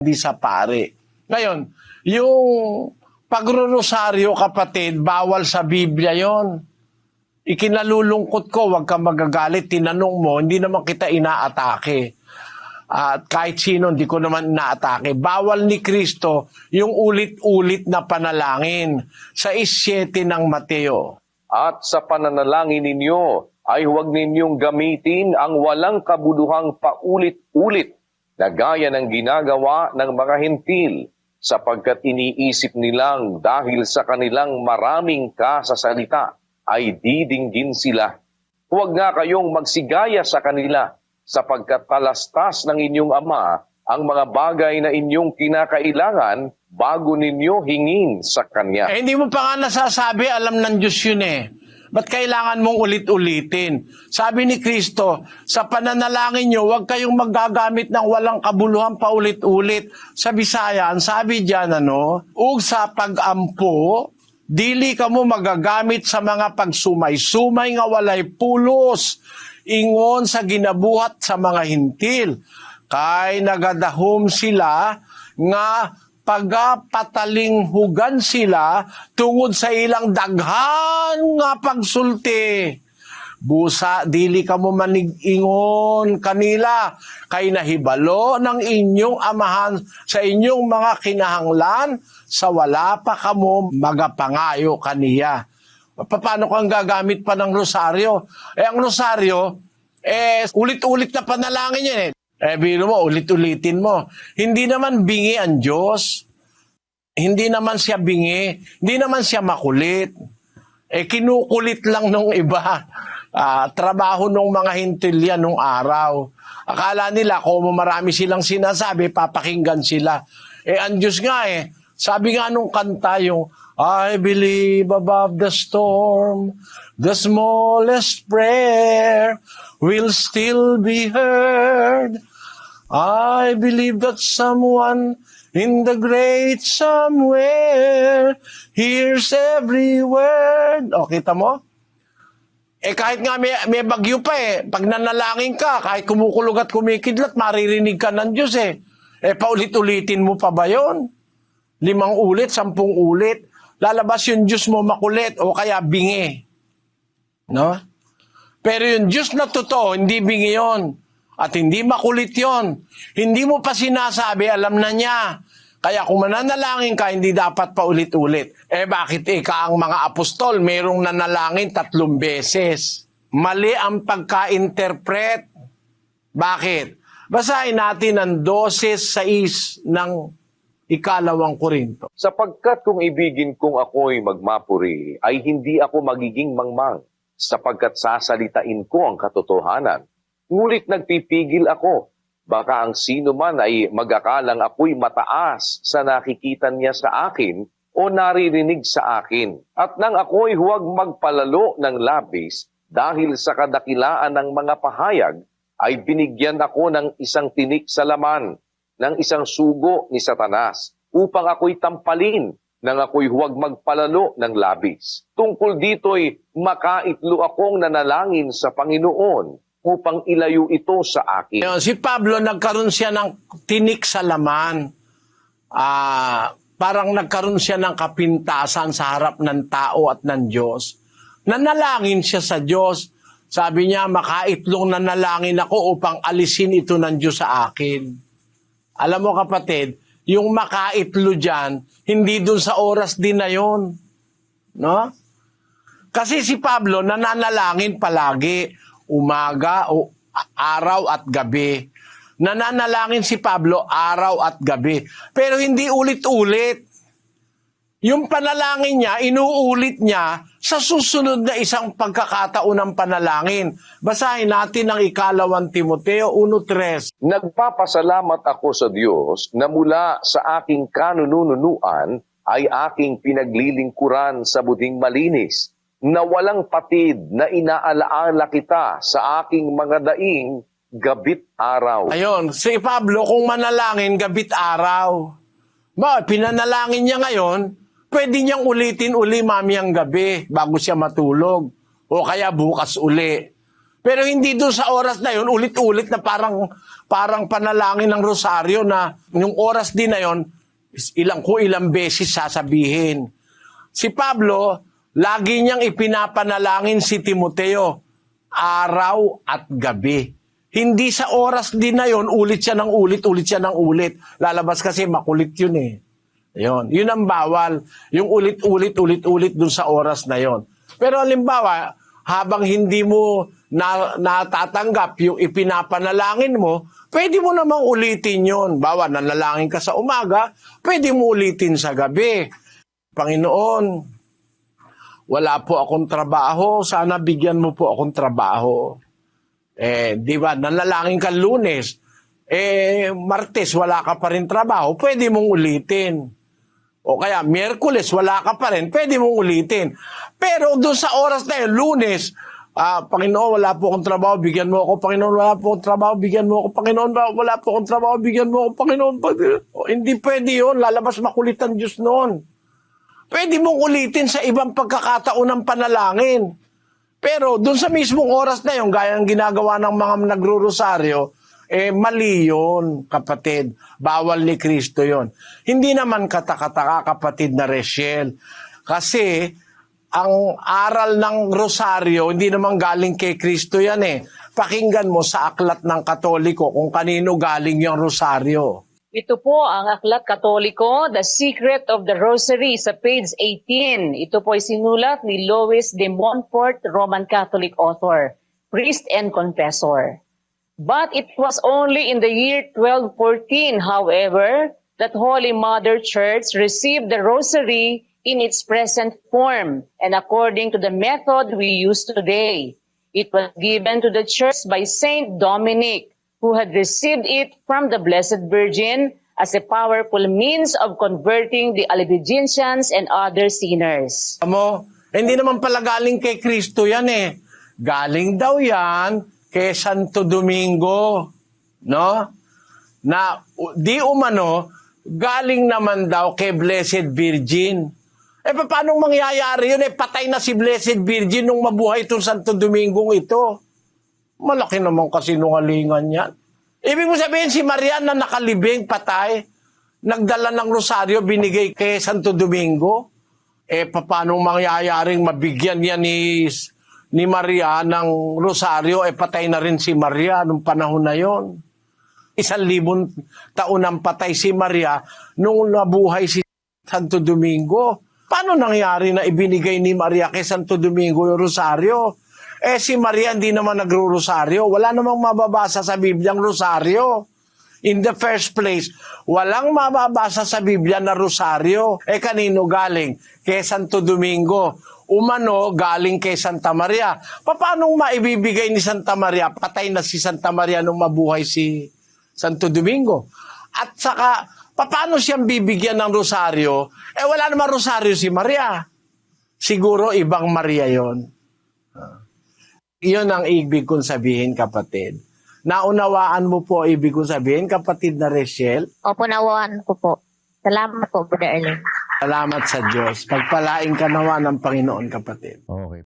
Hindi sa pare. Ngayon, yung pagrorosaryo, kapatid, bawal sa Biblia yon. Ikinalulungkot ko, wag kang magagalit, tinanong mo, hindi naman kita inaatake. At kahit sino, hindi ko naman inaatake. Bawal ni Kristo yung ulit-ulit na panalangin sa 7 ng Mateo. At sa pananalangin ninyo ay huwag ninyong gamitin ang walang kabuluhang paulit-ulit na gaya ng ginagawa ng mga hentil, sapagkat iniisip nilang dahil sa kanilang maraming kasasalita ay didinggin sila. Huwag nga kayong magsigaya sa kanila, sapagkat talastas ng inyong Ama ang mga bagay na inyong kinakailangan bago ninyo hingin sa Kanya. Hindi mo pa nga nasasabi, alam ng Diyos yun eh. Ba't kailangan mong ulit-ulitin? Sabi ni Kristo, sa pananalangin nyo, huwag kayong maggagamit ng walang kabuluhan paulit-ulit. Sa Bisayan, sabi diyan, ug sa pag-ampo, dili ka mo magagamit sa mga pagsumay-sumay nga walay pulos, ingon sa ginabuhat sa mga hintil. Kay nagadahom sila nga pagapatalinhugan sila tungod sa ilang daghan nga pagsulti. Busa, dili ka mo manig-ingon kanila, kay nahibalo ng inyong amahan sa inyong mga kinahanglan, sa wala pa kamo magapangayo kaniya. Paano kang gagamit pa ng rosaryo? Ang rosaryo, ulit-ulit na panalangin yan biro mo, ulit-ulitin mo. Hindi naman bingi ang Diyos. Hindi naman siya bingi. Hindi naman siya makulit. Kinukulit lang nung iba. Trabaho nung mga hintil yan nung araw. Akala nila kung marami silang sinasabi, papakinggan sila. Ang Diyos nga sabi nga nung kanta yung, I believe above the storm, the smallest prayer will still be heard. I believe that someone in the great somewhere hears every word. O, kita mo? Kahit nga may bagyo pa pag nanalangin ka, kahit kumukulog at kumikidlat, maririnig ka ng Diyos paulit-ulitin mo pa ba yun? 5 ulit, 10 ulit. Lalabas yung Diyos mo makulit o kaya bingi. No? Pero yung Diyos na totoo, hindi bingi yun. At hindi makulit yon. Hindi mo pa sinasabi, alam na niya. Kaya kung mananalangin ka, hindi dapat pa ulit-ulit. Bakit ang mga apostol, mayroong nanalangin 3 beses? Mali ang pagka-interpret. Bakit? Basahin natin ang 12:6 ng 2 Korinto. Sapagkat kung ibigin kong ako'y magmapuri, ay hindi ako magiging mangmang, sapagkat sasalitain ko ang katotohanan. Ngulit nagpipigil ako. Baka ang sino man ay mag-akalang ako'y mataas sa nakikita niya sa akin o naririnig sa akin. At nang ako'y huwag magpalalo ng labis dahil sa kadakilaan ng mga pahayag, ay binigyan ako ng isang tinik sa laman, ng isang sugo ni Satanas, upang ako'y tampalin nang ako'y huwag magpalalo ng labis. Tungkol dito'y makaitlo akong nanalangin sa Panginoon, upang ilayo ito sa akin. Si Pablo, nagkaroon siya ng tinik sa laman. Parang nagkaroon siya ng kapintasan sa harap ng tao at ng Diyos. Nanalangin siya sa Diyos. Sabi niya, makaitlong nanalangin ako upang alisin ito ng Diyos sa akin. Alam mo kapatid, yung makaitlo dyan, hindi dun sa oras din na yun. No? Kasi si Pablo, nananalangin palagi. Umaga o araw at gabi. Nananalangin si Pablo araw at gabi. Pero hindi ulit-ulit. Yung panalangin niya, inuulit niya sa susunod na isang pagkakataon ng panalangin. Basahin natin ang 2 Timoteo 1:3. Nagpapasalamat ako sa Diyos na mula sa aking kanununuan ay aking pinaglilingkuran sa buding malinis, na walang patid na inaalaala kita sa aking mga daing gabit araw. Ayun, si Pablo kung manalangin gabit araw. Pinanalangin niya ngayon, pwede niyang ulitin uli mamayang gabi bago siya matulog. O kaya bukas uli. Pero hindi doon sa oras na yun, ulit-ulit na parang parang panalangin ng rosaryo na yung oras din na yon, ilang beses sasabihin. Si Pablo, lagi niyang ipinapanalangin si Timoteo, araw at gabi. Hindi sa oras din na yon, ulit siya ng ulit siya ng ulit. Lalabas kasi makulit yun eh. Yun ang bawal. Yung ulit dun sa oras na yon. Pero halimbawa, habang hindi mo natatanggap yung ipinapanalangin mo, pwede mo namang ulitin yon. Bawa, nanalangin ka sa umaga, pwede mo ulitin sa gabi. Panginoon, wala po akong trabaho, sana bigyan mo po akong trabaho. Di ba, nanalangin ka Lunes, Martes wala ka pa rin trabaho, pwede mong ulitin. O kaya, Miyerkules wala ka pa rin, pwede mong ulitin. Pero doon sa oras na yun, Lunes, Panginoon, wala po akong trabaho, bigyan mo ako. Panginoon, wala po akong trabaho, bigyan mo ako. Panginoon, wala po akong trabaho, bigyan mo ako. Panginoon, hindi pwede yun, lalabas makulit ang Diyos noon. Pwede mong ulitin sa ibang pagkakataon ng panalangin. Pero doon sa mismong oras na yun, gaya ng ginagawa ng mga nagro-rosaryo, mali yun, kapatid. Bawal ni Kristo yun. Hindi naman katakataka, kapatid na Rachel. Kasi, ang aral ng rosaryo, hindi naman galing kay Kristo yan eh. Pakinggan mo sa aklat ng Katoliko kung kanino galing yung rosaryo. Ito po ang Aklat Katoliko, The Secret of the Rosary sa page 18. Ito po ay sinulat ni Louis de Montfort, Roman Catholic author, priest and confessor. But it was only in the year 1214, however, that Holy Mother Church received the Rosary in its present form and according to the method we use today. It was given to the Church by Saint Dominic, who had received it from the Blessed Virgin as a powerful means of converting the Albigensians and other sinners. Hindi naman pala galing kay Kristo yan eh. Galing daw yan kay Santo Domingo. No? Na di umano, galing naman daw kay Blessed Virgin. Paano mangyayari yun? Patay na si Blessed Virgin nung mabuhay itong Santo Domingo ito. Malaki naman kasinungalingan yan. Ibig mo sabihin si Maria na nakalibing, patay, nagdala ng rosaryo, binigay kay Santo Domingo. Paano mangyayaring mabigyan yan ni Maria ng rosaryo, patay na rin si Maria nung panahon na yon. 1,000 taon ang patay si Maria nung nabuhay si Santo Domingo. Paano nangyari na ibinigay ni Maria kay Santo Domingo yung rosaryo? Si Maria hindi naman nagro-rosaryo. Wala namang mababasa sa Biblia ang rosaryo. In the first place, walang mababasa sa Biblia na rosaryo. Kanino galing? Kay Santo Domingo. Umano, galing kay Santa Maria. Paano maibibigay ni Santa Maria? Patay na si Santa Maria nung mabuhay si Santo Domingo. At saka, paano siyang bibigyan ng rosaryo? Wala naman rosaryo si Maria. Siguro ibang Maria yon. Iyon ang ibig kong sabihin, kapatid. Naunawaan mo po ibig kong sabihin, kapatid na Rachel? Opo, nawaan ko po. Salamat po, Brother Erling. Salamat sa Diyos. Pagpalain ka nawa ng Panginoon, kapatid. Okay.